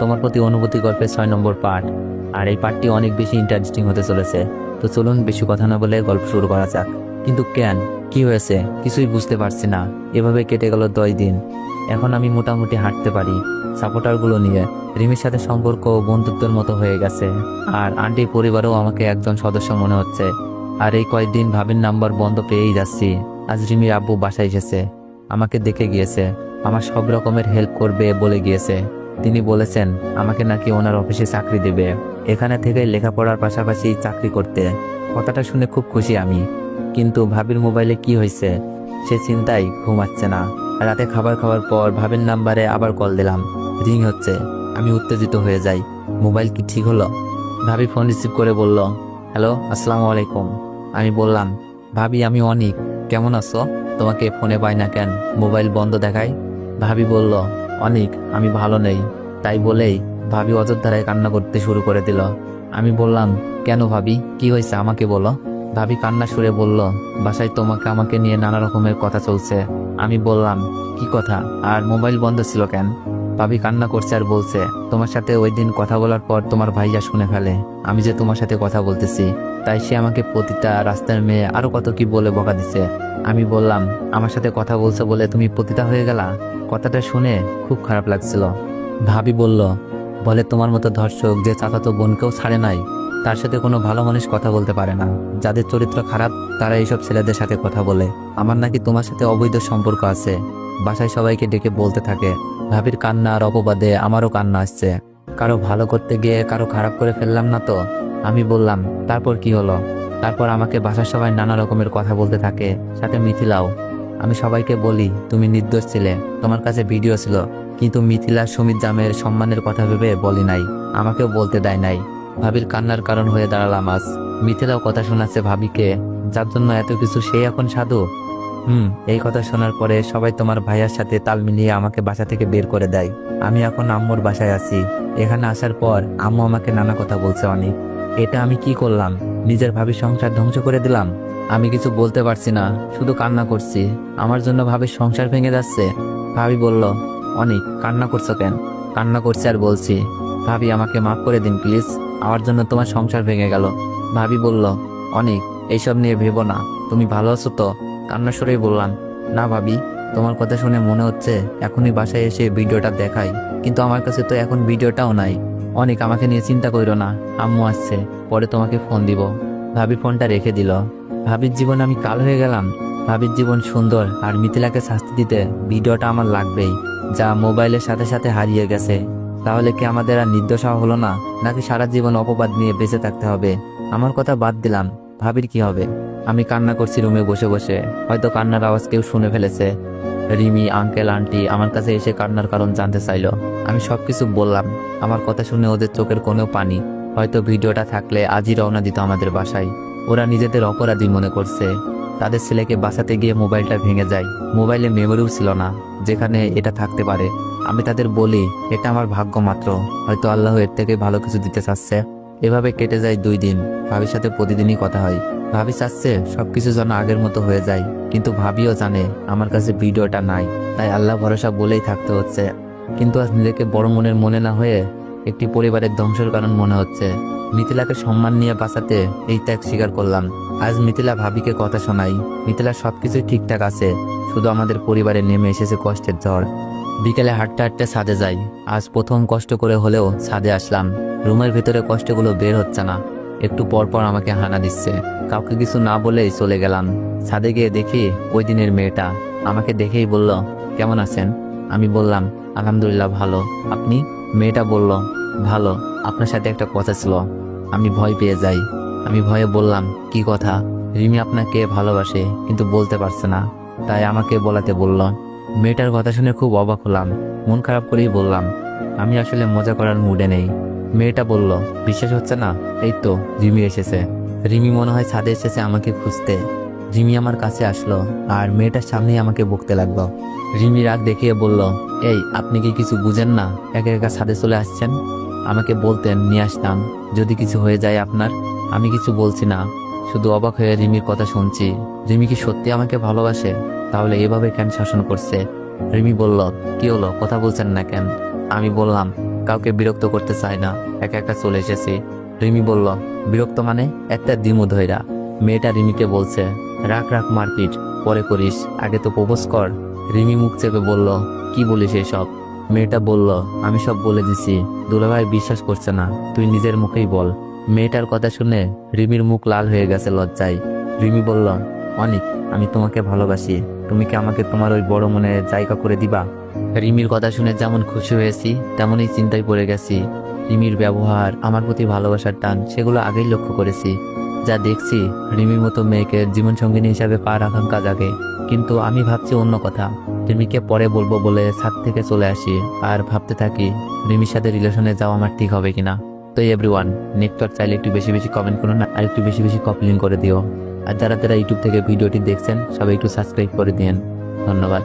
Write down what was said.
তোমার প্রতি অনুভূতি গল্পের 6 নম্বর পার্ট। আর এই পার্টটি অনেক বেশি ইন্টারেস্টিং হতে চলেছে। তো চলুন বেশি কথা না বলে গল্প শুরু করা যাক। কিন্তু কেন, কি হয়েছে কিছুই বুঝতে পারছি না। এভাবে কেটে গেল 10 দিন। এখন আমি মোটামুটি হাঁটতে পারি সাপোর্টারগুলো নিয়ে। রিমির সাথে সম্পর্ক বন্ধুত্বের মতো হয়ে গেছে। আর আন্টির পরিবারও আমাকে একজন সদস্য মনে হচ্ছে। আর এই কয়েকদিন ভাবির নাম্বার বন্ধ পেয়েই যাচ্ছি। আজ রিমির আব্বু বাসায় এসেছে, আমাকে দেখে গিয়েছে, আমার সব রকমের হেল্প করবে বলে গিয়েছে। তিনি বলেছেন আমাকে নাকি ওনার অফিসে চাকরি দেবে, এখানে থেকে লেখাপড়ার পাশাপাশি চাকরি করতে। কথাটা শুনে খুব খুশি আমি। কিন্তু ভাবির মোবাইলে কি হয়েছে সে চিন্তায় ঘুমাচ্ছে না। রাতে খাবার খাওয়ার পর ভাবির নাম্বারে আবার কল দিলাম, রিং হচ্ছে। আমি উত্তেজিত হয়ে যাই। মোবাইল কি ঠিক হলো? ভাবি ফোন রিসিভ করে বলল, হ্যালো, আসসালামু আলাইকুম। আমি বললাম, ভাবি আমি অনিক, কেমন আছো? তোমাকে ফোনে পাই না কেন, মোবাইল বন্ধ দেখায়? ভাবি বলল, অনিক আমি ভালো নেই। তাই বলেই ভাবি অযোধ্যায় কান্না করতে শুরু করে দিল। আমি বললাম, কেন ভাবি, কি হয়েছে আমাকে বলো। ভাবি কান্না সুরে বলল, বাসায় আমাকে নিয়ে নানা রকমের কথা চলছে। আমি বললাম, কি কথা, আর মোবাইল বন্ধ ছিল কেন? ভাবি কান্না করছে আর বলছে, তোমার সাথে ওই দিন কথা বলার পর তোমার ভাইয়া শুনে ফেলে আমি যে তোমার সাথে কথা বলতেছি। তাই সে আমাকে পতিতা, রাস্তার মেয়ে, আরো কত কি বলে বকা দিছে। আমি বললাম, আমার সাথে কথা বলছে বলে তুমি পতিতা হয়ে গেলা? কথাটা শুনে খুব খারাপ লাগছিল। ভাবি বলল, বলে তোমার মতো ধর্ষক যে চাচাতো বোনকেও ছাড়ে নাই, তার সাথে কোনো ভালো মানুষ কথা বলতে পারে না। যাদের চরিত্র খারাপ তারা এইসব ছেলেদের সাথে কথা বলে। আমার নাকি তোমার সাথে অবৈধ সম্পর্ক আছে। বাসায় সবাইকে ডেকে বলতে থাকে। ভাবির কান্না আর অপবাদে আমারও কান্না আসছে। কারো ভালো করতে গিয়ে কারো খারাপ করে ফেললাম না তো? আমি বললাম, তারপর কি হলো? তারপর আমাকে বাসার সবাই নানা রকমের কথা বলতে থাকে, সাথে মিথিলাও। আমি সবাইকে বলি তুমি নির্দোষ ছিলে, তোমার কাছে ভিডিও ছিল। কিন্তু মিথিলা সুমিত জামের সম্মানের কথা ভেবে বলি নাই, আমাকেও বলতে দেয় নাই। ভাবির কান্নার কারণ হয়ে দাঁড়ালাম আজ। মিথিলাও কথা শোনাচ্ছে ভাবিকে, যার জন্য এত কিছু সে এখন সাধু। এই কথা শোনার পরে সবাই তোমার ভাইয়ার সাথে তাল মিলিয়ে আমাকে বাসা থেকে বের করে দেয়। আমি এখন আম্মুর বাসায় আছি। এখানে আসার পর আম্মু আমাকে নানা কথা বলছে অনেক। এটা আমি কি করলাম? নিজের ভাবির সংসার ধ্বংস করে দিলাম। আমি কিছু বলতে পারছি না, শুধু কান্না করছি। আমার জন্য ভাবির সংসার ভেঙে যাচ্ছে। ভাবি বলল, অনেক কান্না করছো কেন? কান্না করছি আর বলছি, ভাবি আমাকে মাফ করে দিন প্লিজ, আমার জন্য তোমার সংসার ভেঙে গেল। ভাবি বলল, অনেক এইসব নিয়ে ভেবো না, তুমি ভালো আছো তো? কান্না সরেই বললাম, না ভাবি, তোমার কথা শুনে মনে হচ্ছে এখনই বাসায় এসে ভিডিওটা দেখাই, কিন্তু আমার কাছে তো এখন ভিডিওটাও নাই। অনেক আমাকে নিয়ে চিন্তা করো না, আম্মু আসছে, পরে তোমাকে ফোন দিব। ভাবি ফোনটা রেখে দিল। ভাবির জীবন আমি কাল হয়ে গেলাম। ভাবির জীবন সুন্দর, আর মিথিলাকে শাস্তি দিতে ভিডিওটা আমার লাগবেই, যা মোবাইলের সাথে সাথে হারিয়ে গেছে। তাহলে কি আমাদের আর নির্দোষ হওয়া হলো না, নাকি সারা জীবন অপবাদ নিয়ে বেঁচে থাকতে হবে? আমার কথা বাদ দিলাম, ভাবির কি হবে? আমি কান্না করছি রুমে বসে বসে। হয়তো কান্নার আওয়াজ কেউ শুনে ফেলেছে। রিমি, আঙ্কেল, আন্টি আমার কাছে এসে কান্নার কারণ জানতে চাইলো। আমি সবকিছু বললাম। আমার কথা শুনে ওদের চোখের কোণেও পানি। হয়তো ভিডিওটা থাকলে আজই রওনা দিত আমাদের বাসায়। ওরা নিজেদের অপরাধী মনে করছে। তাদের ছেলেকে বাঁচাতে গিয়ে মোবাইলটা ভেঙে যায়। মোবাইলে মেমোরিও ছিল না যেখানে এটা থাকতে পারে। আমি তাদের বলি, এটা আমার ভাগ্য মাত্র, হয়তো আল্লাহ এর থেকে ভালো কিছু দিতে চাচ্ছে। এভাবে কেটে যায় 2 দিন। ভাবির সাথে প্রতিদিনই কথা হয়। ভাবি চাচ্ছে সবকিছু যেন আগের মতো হয়ে যায়, কিন্তু ভাবিও জানে আমার কাছে ভিডিওটা নাই। তাই আল্লাহ ভরসা বলেই থাকতে হচ্ছে। কিন্তু আজ নিজেকে বড় মনের মনে না হয়ে একটি পরিবারের ধ্বংসের কারণ মনে হচ্ছে। মিথিলাকে সম্মান নিয়ে বাঁচাতে এই ত্যাগ স্বীকার করলাম। আজ মিথিলা ভাবিকে কথা শোনাই। মিথিলা সবকিছুই ঠিকঠাক আছে, শুধু আমাদের পরিবারে নেমে এসেছে কষ্টের ঝড়। বিকেলে হাঁটতে হাঁটতে ছাদে যাই। আজ প্রথম কষ্ট করে হলেও ছাদে আসলাম। রুমের ভিতরে কষ্টগুলো বের হচ্ছে না। একটু পর পর আমাকে হানা দিচ্ছে। কাউকে কিছু না বলেই চলে গেলাম। ছাদে গিয়ে দেখি ওই দিনের মেয়েটা। আমাকে দেখেই বলল, কেমন আছেন? আমি বললাম, আলহামদুলিল্লাহ ভালো, আপনি? মেয়েটা বলল, ভালো, আপনার সাথে একটা কথা ছিল। আমি ভয় পেয়ে যাই। আমি ভয়ে বললাম, কি কথা? রিমি আপনাকে ভালোবাসে কিন্তু বলতে পারছে না, তাই আমাকে বলাতে বলল। মেয়েটার কথা শুনে খুব অবাক হলাম। মন খারাপ করেই বললাম, আমি আসলে মজা করার মুডে নেই। মেয়েটা বলল, বিশ্বাস হচ্ছে না? এই তো রিমি এসেছে। রিমি মনে হয় ছাদে এসেছে আমাকে খুঁজতে। রিমি আমার কাছে আসলো আর মেয়েটার সামনেই আমাকে বকতে লাগলো। রিমি রাগ দেখিয়ে বলল, এই আপনি কি কিছু বুঝেন না? একা একা ছাদে চলে আসছেন। আমাকে বলতেন নিয়ে আসতাম যদি কিছু হয়ে যায় আপনার। আমি কিছু বলছি না, শুধু অবাক হয়ে রিমির কথা শুনছি। রিমি কি সত্যি আমাকে ভালোবাসে? তাহলে এভাবে কেন শাসন করছে? রিমি বলল, কি হলো, কথা বলছেন না কেন? আমি বললাম, কাউকে বিরক্ত করতে চাই না, একা একা চলে এসেছি। রিমি বলল, বিরক্ত মানে? একটা দিমু ধইরা। মেয়েটা রিমিকে বলছে, রাখ রাখ মারপিট, পরে করিস, আগে তো প্রপোজ কর। রিমি মুখ চেপে বলল, কি বলিস এসব? মেয়েটা বলল, আমি সব বলে দিছি, দুলাভাই বিশ্বাস করছে না, তুই নিজের মুখেই বল। মেয়েটার কথা শুনে রিমির মুখ লাল হয়ে গেছে লজ্জায়। রিমি বলল, অনিক, আমি তোমাকে ভালোবাসি, তুমি কি আমাকে তোমার ওই বড় মনে জায়গা করে দিবা? রিমির কথা শুনে যেমন খুশি হয়েছি তেমনই চিন্তায় পড়ে গেছি। রিমির ব্যবহার, আমার প্রতি ভালোবাসার টান, সেগুলো আগেই লক্ষ্য করেছি। যা দেখছি, রিমির মতো মেয়েকে জীবনসঙ্গিনী হিসাবে পাওয়ার আকাঙ্ক্ষা জাগে। কিন্তু আমি ভাবছি অন্য কথা। রিমিকে পরে বলবো বলে ছাদ থেকে চলে আসি আর ভাবতে থাকি রিমির সাথে রিলেশনে যাওয়া আমার ঠিক হবে কিনা। তো এভরিওয়ান, নেটওয়ার্ক চাইলে একটু বেশি বেশি কমেন্ট করুন আর একটু বেশি বেশি কপলিং করে দিও। আর যারা যারা ইউটিউব থেকে ভিডিওটি দেখছেন সবাই একটু সাবস্ক্রাইব করে দিন। ধন্যবাদ।